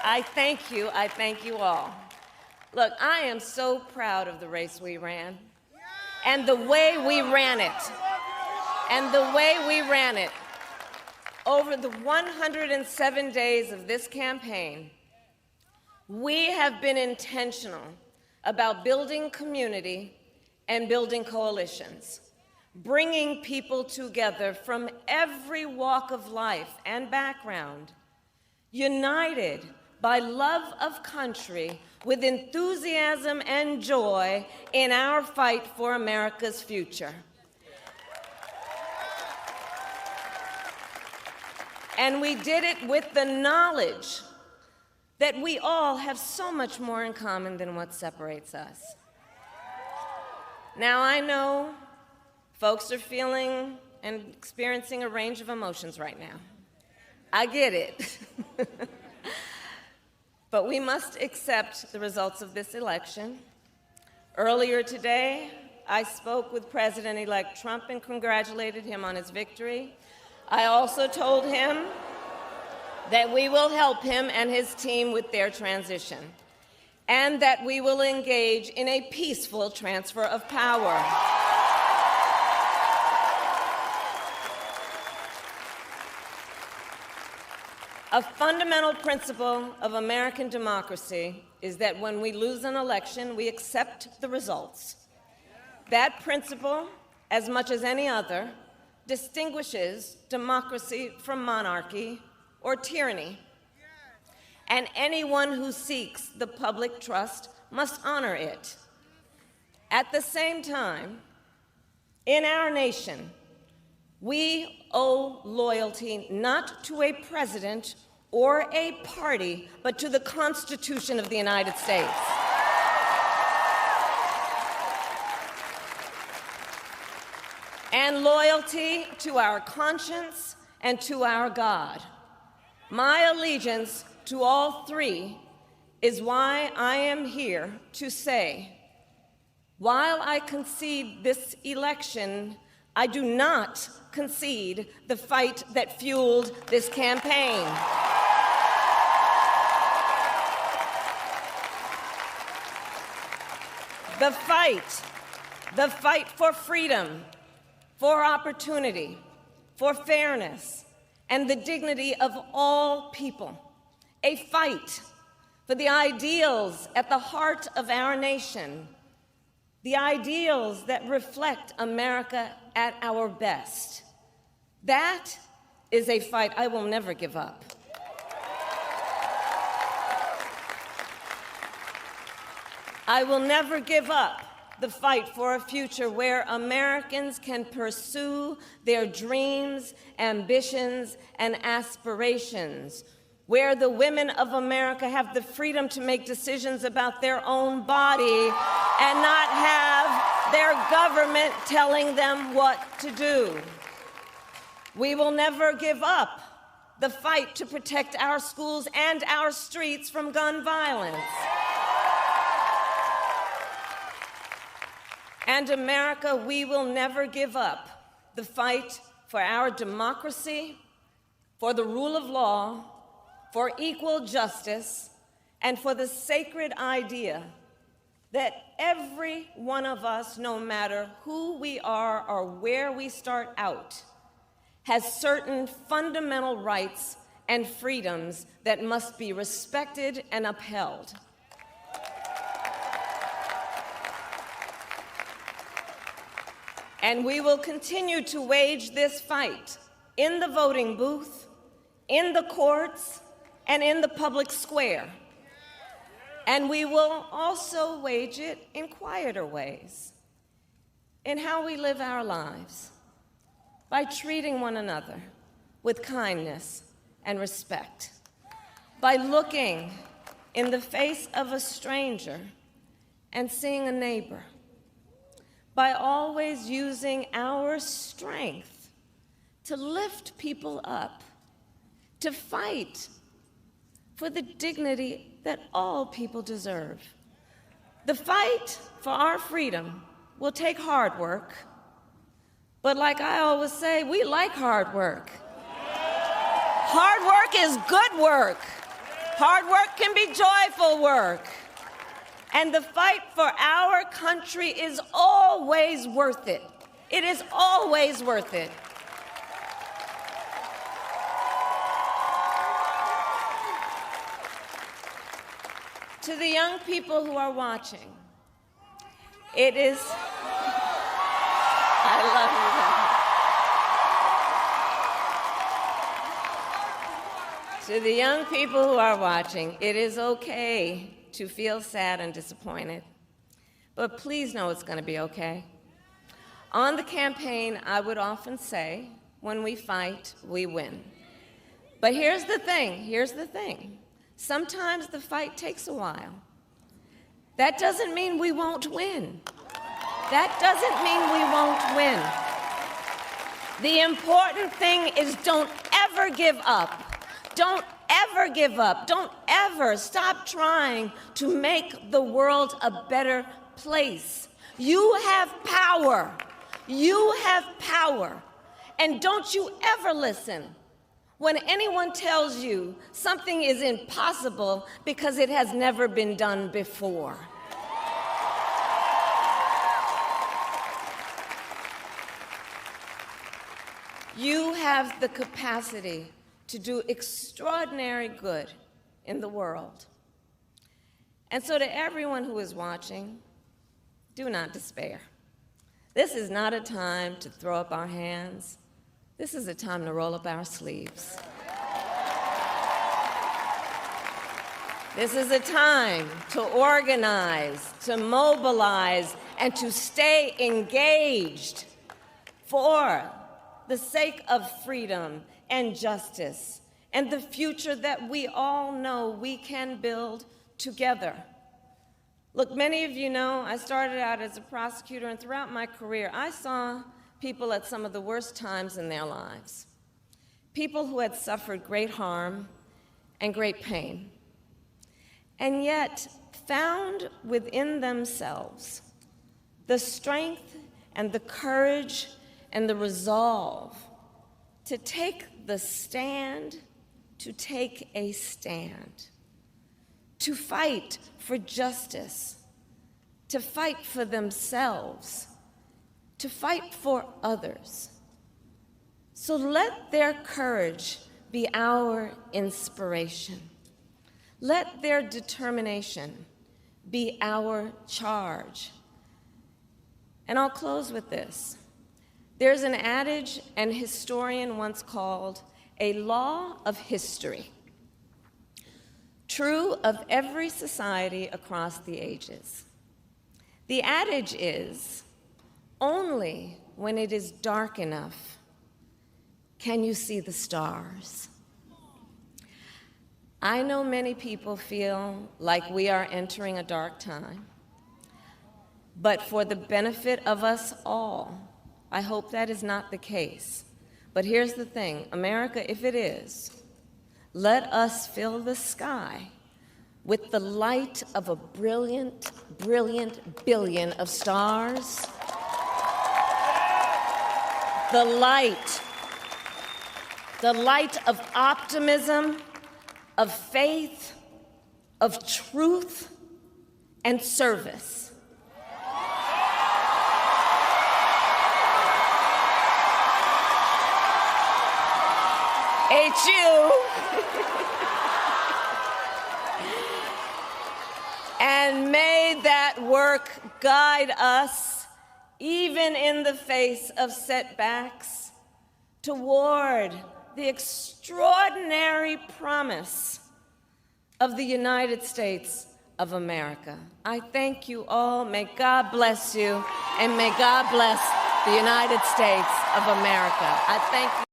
I thank you. I thank you all. Look, I am so proud of the race we ran and the way we ran it. And the way we ran it. Over the 107 days of this campaign, we have been intentional about building community and building coalitions, bringing people together from every walk of life and background, united by love of country with enthusiasm and joy in our fight for America's future. And we did it with the knowledge that we all have so much more in common than what separates us. Now, I know folks are feeling and experiencing a range of emotions right now. I get it. But we accept the results of this election. Earlier today, I spoke with President-elect Trump and congratulated him on his victory. I also told him that we will help him and his team with their transition, and that we will engage in a peaceful transfer of power. A fundamental principle of American democracy is that when we lose an election, we accept the results. That principle, as much as any other, distinguishes democracy from monarchy or tyranny. And anyone who seeks the public trust must honor it. At the same time, in our nation, we owe loyalty not to a president or a party, but to the Constitution of the United States. And loyalty to our conscience and to our God. My allegiance to all three is why I am here to say, while I concede this election, I do not concede the fight that fueled this campaign. The fight for freedom, for opportunity, for fairness, and the dignity of all people. A fight for the ideals at the heart of our nation, the ideals that reflect America at our best. That is a fight I will never give up. I will never give up the fight for a future where Americans can pursue their dreams, ambitions, and aspirations, where the women of America have the freedom to make decisions about their own body and not have their government telling them what to do. We will never give up the fight to protect our schools and our streets from gun violence. And America, we will never give up the fight for our democracy, for the rule of law, for equal justice, and for the sacred idea that every one of us, no matter who we are or where we start out, has certain fundamental rights and freedoms that must be respected and upheld. And we will continue to wage this fight in the voting booth, in the courts, and in the public square. And we will also wage it in quieter ways, in how we live our lives, by treating one another with kindness and respect, by looking in the face of a stranger and seeing a neighbor, by always using our strength to lift people up, to fight for the dignity that all people deserve. The fight for our freedom will take hard work, but like I always say, we like hard work. Hard work is good work. Hard work can be joyful work. And the fight for our country is always worth it. It is always worth it. To the young people who are watching, it is, I love you. To the young people who are watching, it is okay to feel sad and disappointed, but please know it's going to be okay. On the campaign, I would often say, when we fight, we win. But here's the thing. Sometimes the fight takes a while. That doesn't mean we won't win. That doesn't mean we won't win. The important thing is don't ever give up. Don't ever give up. Don't ever stop trying to make the world a better place. You have power. You have power. And don't you ever listen when anyone tells you something is impossible because it has never been done before. You have the capacity to do extraordinary good in the world. And so to everyone who is watching, do not despair. This is not a time to throw up our hands. This is a time to roll up our sleeves. This is a time to organize, to mobilize, and to stay engaged for the sake of freedom and justice and the future that we all know we can build together. Look, many of you know I started out as a prosecutor, and throughout my career, I saw people at some of the worst times in their lives. People who had suffered great harm and great pain, and yet found within themselves the strength and the courage and the resolve to take the stand, to take a stand, to fight for justice, to fight for themselves, to fight for others. So let their courage be our inspiration. Let their determination be our charge. And I'll close with this. There's an adage an historian once called a law of history, true of every society across the ages. The adage is, only when it is dark enough can you see the stars. I know many people feel like we are entering a dark time, but for the benefit of us all, I hope that is not the case. But here's the thing, America, if it is, let us fill the sky with the light of a brilliant, brilliant billion of stars. The light of optimism, of faith, of truth, and service. HU. And may that work guide us, even in the face of setbacks, toward the extraordinary promise of the United States of America. I thank you all. May God bless you, and may God bless the United States of America. I thank you.